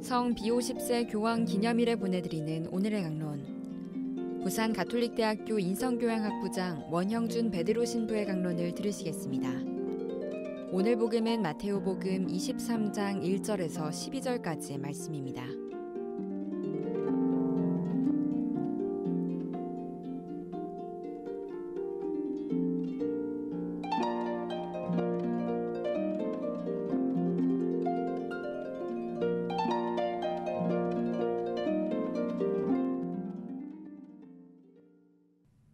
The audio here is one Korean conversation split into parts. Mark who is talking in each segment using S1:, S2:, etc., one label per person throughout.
S1: 성 비오십세 교황 기념일에 보내드리는 오늘의 강론. 부산 가톨릭대학교 인성교양학부장 원형준 베드로 신부의 강론을 들으시겠습니다. 오늘 복음은 마테오복음 23장 1절에서 12절까지의 말씀입니다.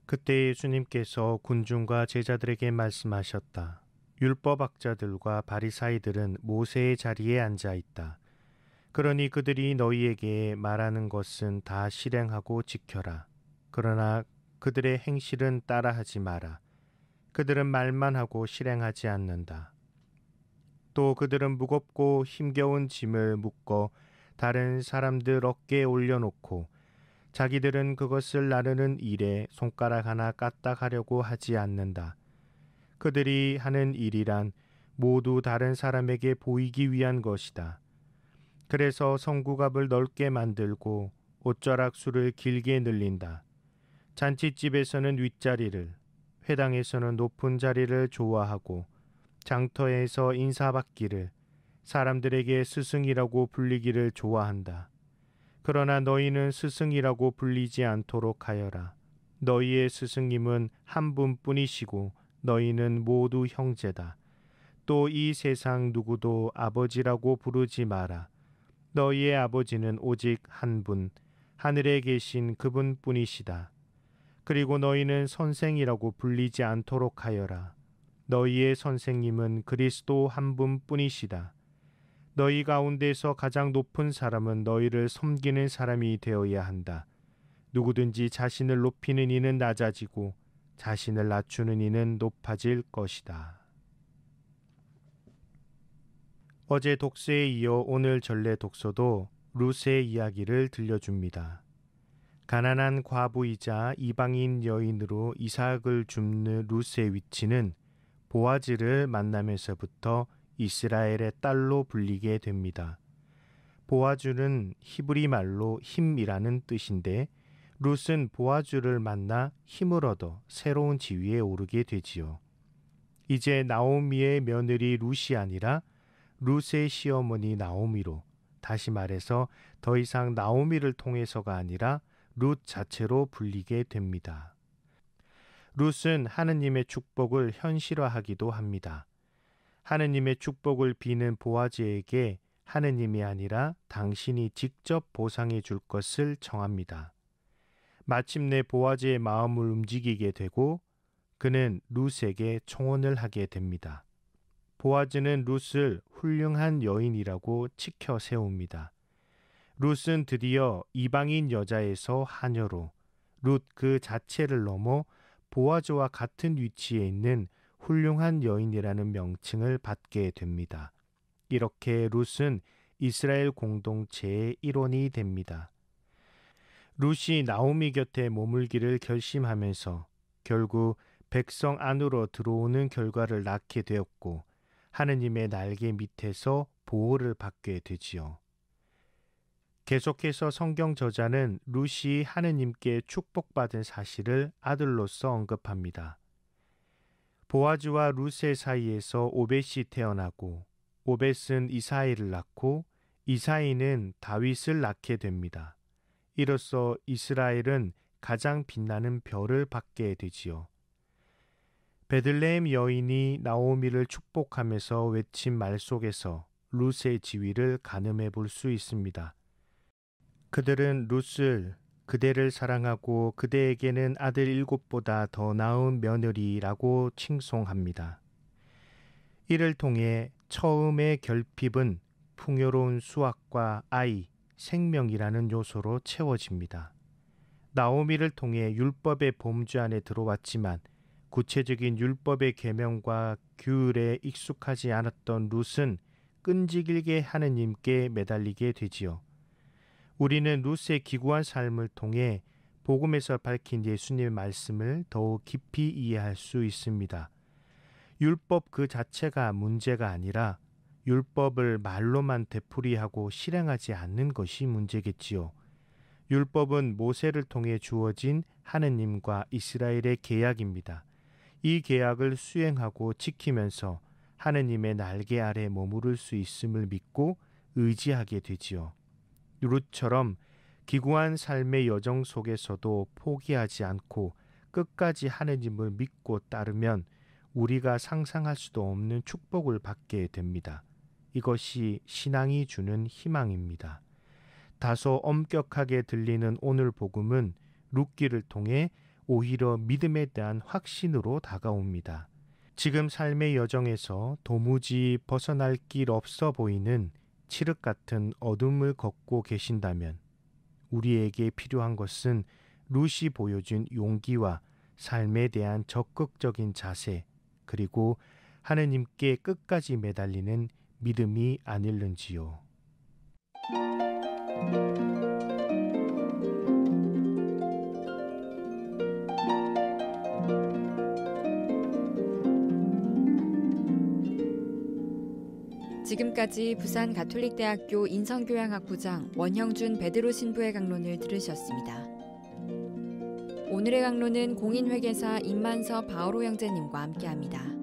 S2: 그때 예수님께서 군중과 제자들에게 말씀하셨다. 율법학자들과 바리사이들은 모세의 자리에 앉아 있다. 그러니 그들이 너희에게 말하는 것은 다 실행하고 지켜라. 그러나 그들의 행실은 따라하지 마라. 그들은 말만 하고 실행하지 않는다. 또 그들은 무겁고 힘겨운 짐을 묶어 다른 사람들 어깨에 올려놓고 자기들은 그것을 나르는 일에 손가락 하나 까딱하려고 하지 않는다. 그들이 하는 일이란 모두 다른 사람에게 보이기 위한 것이다. 그래서 성구갑을 넓게 만들고 옷자락수를 길게 늘린다. 잔치집에서는 윗자리를, 회당에서는 높은 자리를 좋아하고 장터에서 인사받기를, 사람들에게 스승이라고 불리기를 좋아한다. 그러나 너희는 스승이라고 불리지 않도록 하여라. 너희의 스승님은 한 분뿐이시고 너희는 모두 형제다. 또 이 세상 누구도 아버지라고 부르지 마라. 너희의 아버지는 오직 한 분, 하늘에 계신 그분뿐이시다. 그리고 너희는 선생이라고 불리지 않도록 하여라. 너희의 선생님은 그리스도 한 분뿐이시다. 너희 가운데서 가장 높은 사람은 너희를 섬기는 사람이 되어야 한다. 누구든지 자신을 높이는 이는 낮아지고 자신을 낮추는 이는 높아질 것이다. 어제 독서에 이어 오늘 전래 독서도 룻의 이야기를 들려줍니다. 가난한 과부이자 이방인 여인으로 이삭을 줍는 룻의 위치는 보아즈를 만나면서부터 이스라엘의 딸로 불리게 됩니다. 보아주는 히브리 말로 힘이라는 뜻인데 룻은 보아주를 만나 힘을 얻어 새로운 지위에 오르게 되지요. 이제 나오미의 며느리 룻이 아니라 룻의 시어머니 나오미로, 다시 말해서 더 이상 나오미를 통해서가 아니라 룻 자체로 불리게 됩니다. 룻은 하느님의 축복을 현실화하기도 합니다. 하느님의 축복을 비는 보아즈에게 하느님이 아니라 당신이 직접 보상해 줄 것을 청합니다. 마침내 보아즈의 마음을 움직이게 되고 그는 룻에게 청혼을 하게 됩니다. 보아즈는 룻을 훌륭한 여인이라고 치켜 세웁니다. 룻은 드디어 이방인 여자에서 하녀로 룻 그 자체를 넘어 보아즈와 같은 위치에 있는 훌륭한 여인이라는 명칭을 받게 됩니다. 이렇게 룻은 이스라엘 공동체의 일원이 됩니다. 룻이 나오미 곁에 머물기를 결심하면서 결국 백성 안으로 들어오는 결과를 낳게 되었고 하느님의 날개 밑에서 보호를 받게 되지요. 계속해서 성경 저자는 룻이 하느님께 축복받은 사실을 아들로서 언급합니다. 보아즈와 룻의 사이에서 오벳이 태어나고 오벳은 이사이를 낳고 이사이는 다윗을 낳게 됩니다. 이로써 이스라엘은 가장 빛나는 별을 받게 되지요. 베들레헴 여인이 나오미를 축복하면서 외친 말 속에서 룻의 지위를 가늠해 볼 수 있습니다. 그들은 룻을 그대를 사랑하고 그대에게는 아들 7보다 더 나은 며느리라고 칭송합니다. 이를 통해 처음의 결핍은 풍요로운 수확과 아이, 생명이라는 요소로 채워집니다. 나오미를 통해 율법의 범주 안에 들어왔지만 구체적인 율법의 계명과 규율에 익숙하지 않았던 룻은 끈질기게 하느님께 매달리게 되지요. 우리는 룻의 기구한 삶을 통해 복음에서 밝힌 예수님의 말씀을 더욱 깊이 이해할 수 있습니다. 율법 그 자체가 문제가 아니라 율법을 말로만 되풀이하고 실행하지 않는 것이 문제겠지요. 율법은 모세를 통해 주어진 하느님과 이스라엘의 계약입니다. 이 계약을 수행하고 지키면서 하느님의 날개 아래 머무를 수 있음을 믿고 의지하게 되지요. 룻처럼 기구한 삶의 여정 속에서도 포기하지 않고 끝까지 하느님을 믿고 따르면 우리가 상상할 수도 없는 축복을 받게 됩니다. 이것이 신앙이 주는 희망입니다. 다소 엄격하게 들리는 오늘 복음은 룻기를 통해 오히려 믿음에 대한 확신으로 다가옵니다. 지금 삶의 여정에서 도무지 벗어날 길 없어 보이는 칠흑 같은 어둠을 걷고 계신다면 우리에게 필요한 것은 룻이 보여준 용기와 삶에 대한 적극적인 자세, 그리고 하느님께 끝까지 매달리는 믿음이 아닐는지요.
S1: 지금까지 부산 가톨릭대학교 인성교양학부장 원형준 베드로 신부의 강론을 들으셨습니다. 오늘의 강론은 공인회계사 임만서 바오로 형제님과 함께합니다.